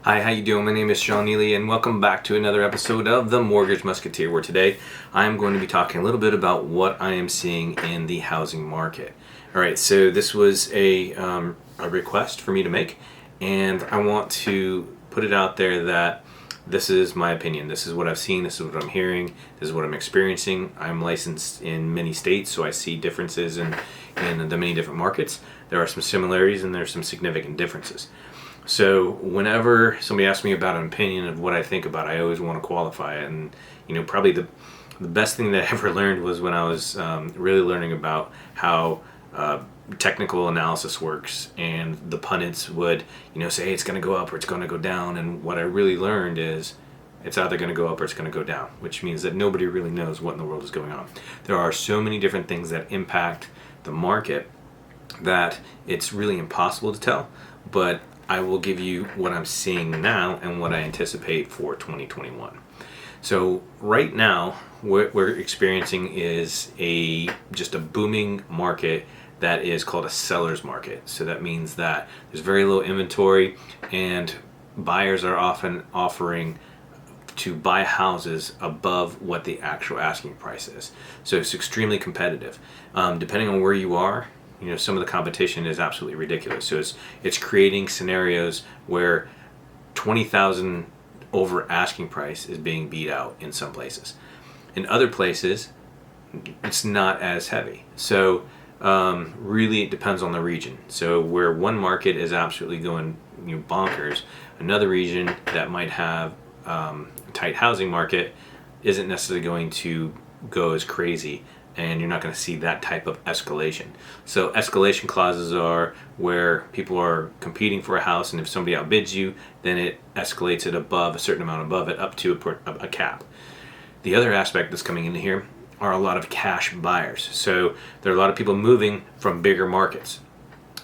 Hi, how you doing? My name is Sean Neely, and welcome back to another episode of The Mortgage Musketeer, where today I'm going to be talking a little bit about what I am seeing in the housing market. All right, so this was a request for me to make, and I want to put it out there that this is my opinion. This is what I've seen. This is what I'm hearing. This is what I'm experiencing. I'm licensed in many states, so I see differences in the many different markets. There are some similarities and there are some significant differences. So whenever somebody asks me about an opinion of what I think about, I always want to qualify it. And probably the best thing that I ever learned was when I was really learning about how technical analysis works, and the pundits would say, hey, it's going to go up or it's going to go down. And what I really learned is it's either going to go up or it's going to go down, which means that nobody really knows what in the world is going on. There are so many different things that impact the market that it's really impossible to tell. But I will give you what I'm seeing now and what I anticipate for 2021. So right now, what we're experiencing is just a booming market that is called a seller's market. So that means that there's very low inventory, and buyers are often offering to buy houses above what the actual asking price is. So it's extremely competitive. Depending on where you are, some of the competition is absolutely ridiculous. So it's creating scenarios where 20,000 over asking price is being beat out in some places. In other places, it's not as heavy. So really it depends on the region. So where one market is absolutely going bonkers, another region that might have a tight housing market isn't necessarily going to go as crazy, and you're not going to see that type of escalation. So escalation clauses are where people are competing for a house, and if somebody outbids you, then it escalates it above a certain amount above it up to a cap. The other aspect that's coming in here are a lot of cash buyers. So there are a lot of people moving from bigger markets.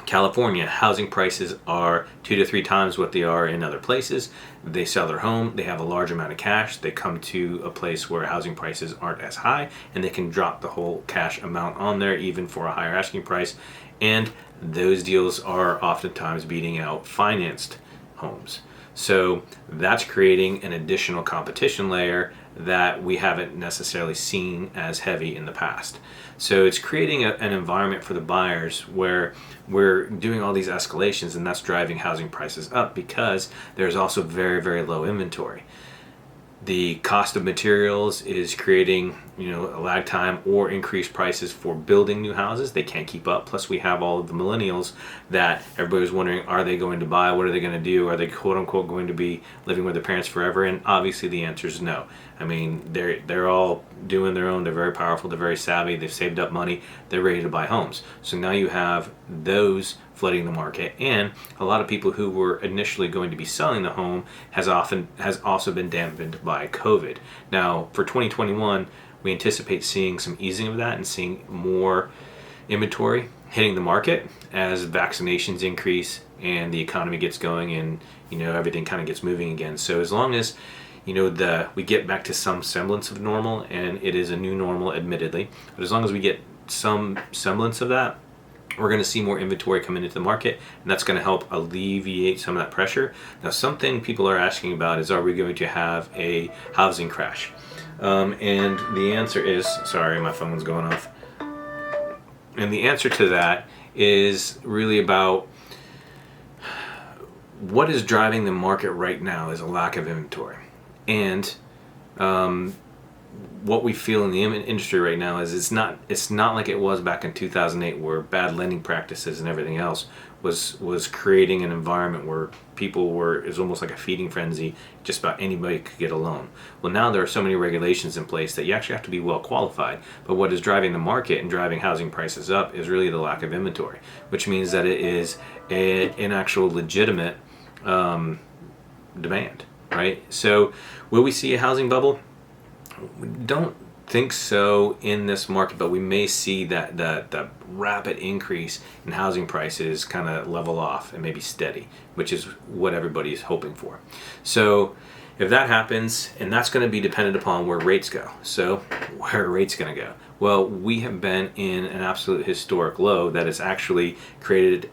California, housing prices are 2 to 3 times what they are in other places. They sell their home, they have a large amount of cash, they come to a place where housing prices aren't as high, and they can drop the whole cash amount on there even for a higher asking price. And those deals are oftentimes beating out financed homes. So that's creating an additional competition layer that we haven't necessarily seen as heavy in the past. So it's creating an environment for the buyers where we're doing all these escalations, and that's driving housing prices up because there's also very, very low inventory. The cost of materials is creating, a lag time or increased prices for building new houses. They can't keep up. Plus, we have all of the millennials that everybody's wondering, are they going to buy? What are they going to do? Are they quote unquote going to be living with their parents forever? And obviously, the answer is no. I mean, they're all doing their own. They're very powerful. They're very savvy. They've saved up money. They're ready to buy homes. So now you have those flooding the market, and a lot of people who were initially going to be selling the home has also been dampened by COVID. Now for 2021, we anticipate seeing some easing of that and seeing more inventory hitting the market as vaccinations increase and the economy gets going, and everything kind of gets moving again. So as long as we get back to some semblance of normal, and it is a new normal admittedly, but as long as we get some semblance of that, we're going to see more inventory coming into the market, and that's going to help alleviate some of that pressure. Now, something people are asking about is, are we going to have a housing crash? And the answer is, sorry, my phone's going off. And the answer to that is really about what is driving the market right now is a lack of inventory. And what we feel in the industry right now is it's not like it was back in 2008, where bad lending practices and everything else was creating an environment where it's almost like a feeding frenzy. Just about anybody could get a loan. Well, now there are so many regulations in place that you actually have to be well qualified. But what is driving the market and driving housing prices up is really the lack of inventory, which means that it is an actual legitimate demand, right? So will we see a housing bubble? We don't think so in this market, but we may see that the rapid increase in housing prices kind of level off and maybe steady, which is what everybody's hoping for. So if that happens, and that's going to be dependent upon where rates go. So where are rates going to go? Well, we have been in an absolute historic low that has actually created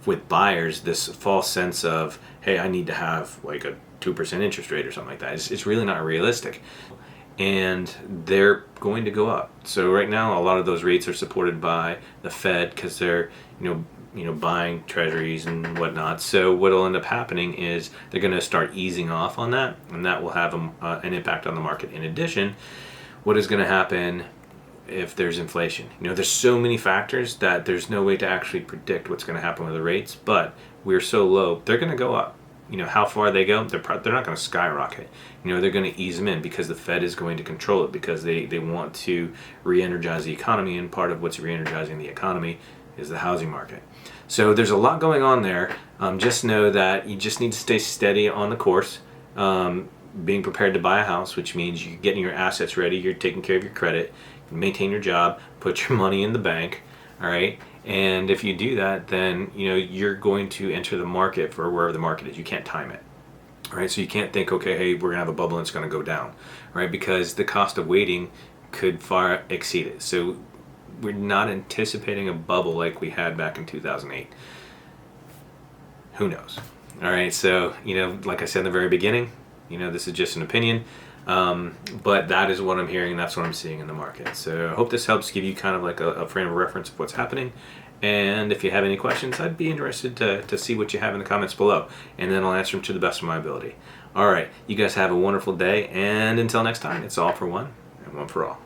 with buyers this false sense of, hey, I need to have like a 2% interest rate or something like that. It's really not realistic. And they're going to go up. So right now, a lot of those rates are supported by the Fed because they're, buying treasuries and whatnot. So what'll end up happening is they're going to start easing off on that, and that will have an impact on the market. In addition, what is going to happen if there's inflation? There's so many factors that there's no way to actually predict what's going to happen with the rates, but we're so low, they're going to go up. How far they go, they're not going to skyrocket. They're going to ease them in because the Fed is going to control it because they want to re-energize the economy, and part of what's re-energizing the economy is the housing market. So there's a lot going on there. Just know that you just need to stay steady on the course, being prepared to buy a house, which means you're getting your assets ready, you're taking care of your credit, you maintain your job, put your money in the bank, all right? And if you do that, then you're going to enter the market for wherever the market is. You can't time it, right? So you can't think, okay, hey, we're gonna have a bubble and it's gonna go down, right? Because the cost of waiting could far exceed it. So we're not anticipating a bubble like we had back in 2008. Who knows? All right, so like I said in the very beginning, this is just an opinion. But that is what I'm hearing, and that's what I'm seeing in the market. So I hope this helps give you kind of like a frame of reference of what's happening. And if you have any questions, I'd be interested to see what you have in the comments below, and then I'll answer them to the best of my ability. All right, you guys have a wonderful day, and until next time, it's all for one and one for all.